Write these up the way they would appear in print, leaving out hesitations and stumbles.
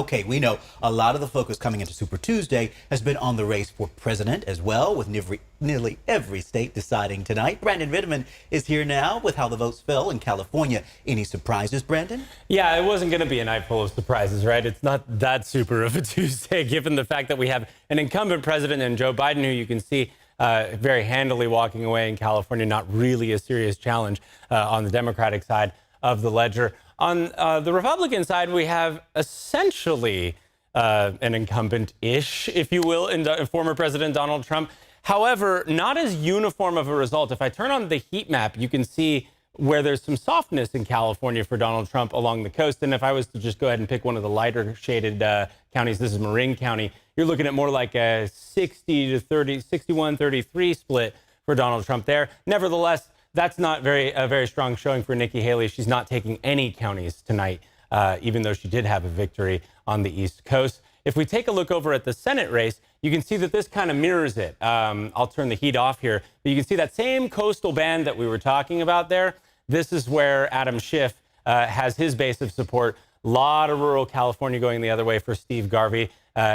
Okay, we know a lot of the focus coming into Super Tuesday has been on the race for president as well, with nearly every state deciding tonight. Brandon Ritterman is here now with how the votes fell in California. Any surprises, Brandon? Yeah, it wasn't going to be a night full of surprises, right? It's not that super of a Tuesday, given the fact that we have an incumbent president in Joe Biden, who you can see very handily walking away in California. Not really a serious challenge on the Democratic side of the ledger. On the Republican side, we have essentially an incumbent-ish, if you will, in former President Donald Trump. However, not as uniform of a result. If I turn on the heat map, you can see where there's some softness in California for Donald Trump along the coast. And if I was to just go ahead and pick one of the lighter shaded counties, this is Marin County, you're looking at more like a 61-33 split for Donald Trump there. Nevertheless, that's not a very strong showing for Nikki Haley. She's not taking any counties tonight, even though she did have a victory on the East Coast. If we take a look over at the Senate race, you can see that this kind of mirrors it. I'll turn the heat off here, but you can see that same coastal band that we were talking about there. This is where Adam Schiff has his base of support. A lot of rural California going the other way for Steve Garvey.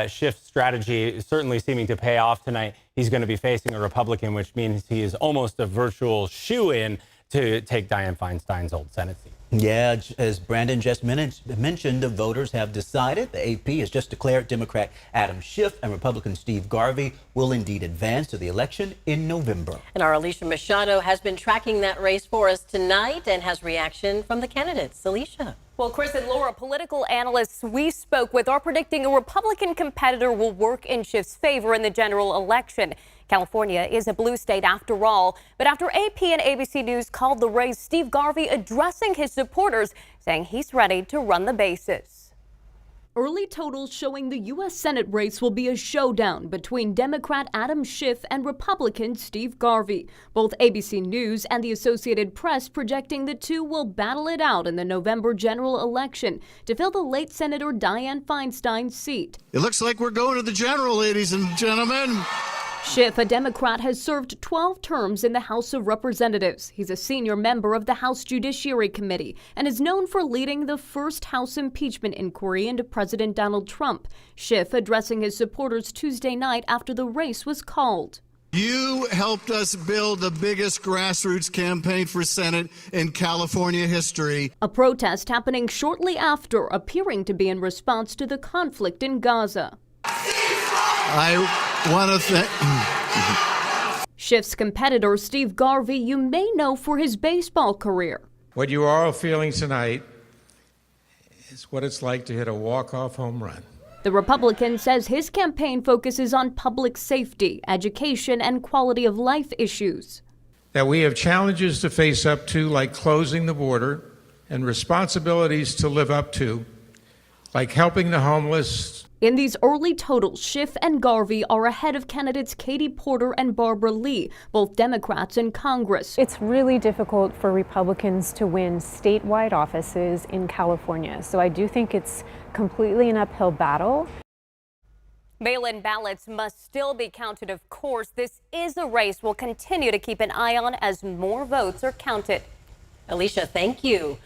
Schiff's strategy is certainly seeming to pay off tonight. He's going to be facing a Republican, which means he is almost a virtual shoo-in to take Dianne Feinstein's old Senate seat. Yeah, as Brandon just mentioned, the voters have decided. The AP has just declared Democrat Adam Schiff and Republican Steve Garvey will indeed advance to the election in November. And our Alicia Machado has been tracking that race for us tonight and has reaction from the candidates. Alicia. Well, Chris and Laura, political analysts we spoke with are predicting a Republican competitor will work in Schiff's favor in the general election. California is a blue state after all. But after AP and ABC News called the race, Steve Garvey addressing his supporters, saying he's ready to run the bases. Early totals showing the U.S. Senate race will be a showdown between Democrat Adam Schiff and Republican Steve Garvey. Both ABC News and the Associated Press projecting the two will battle it out in the November general election to fill the late Senator Dianne Feinstein's seat. It looks like we're going to the general, ladies and gentlemen. Schiff, a Democrat, has served 12 terms in the House of Representatives. He's a senior member of the House Judiciary Committee and is known for leading the first House impeachment inquiry into President Donald Trump. Schiff addressing his supporters Tuesday night after the race was called. You helped us build the biggest grassroots campaign for Senate in California history. A protest happening shortly after, appearing to be in response to the conflict in Gaza. I want to thank Schiff's competitor, Steve Garvey, you may know for his baseball career. What you are all feeling tonight is what it's like to hit a walk-off home run. The Republican says his campaign focuses on public safety, education, and quality of life issues. That we have challenges to face up to, like closing the border, and responsibilities to live up to, like helping the homeless. In these early totals, Schiff and Garvey are ahead of candidates Katie Porter and Barbara Lee, both Democrats in Congress. It's really difficult for Republicans to win statewide offices in California, so I do think it's completely an uphill battle. Mail-in ballots must still be counted, of course. This is a race we'll continue to keep an eye on as more votes are counted. Alicia, thank you.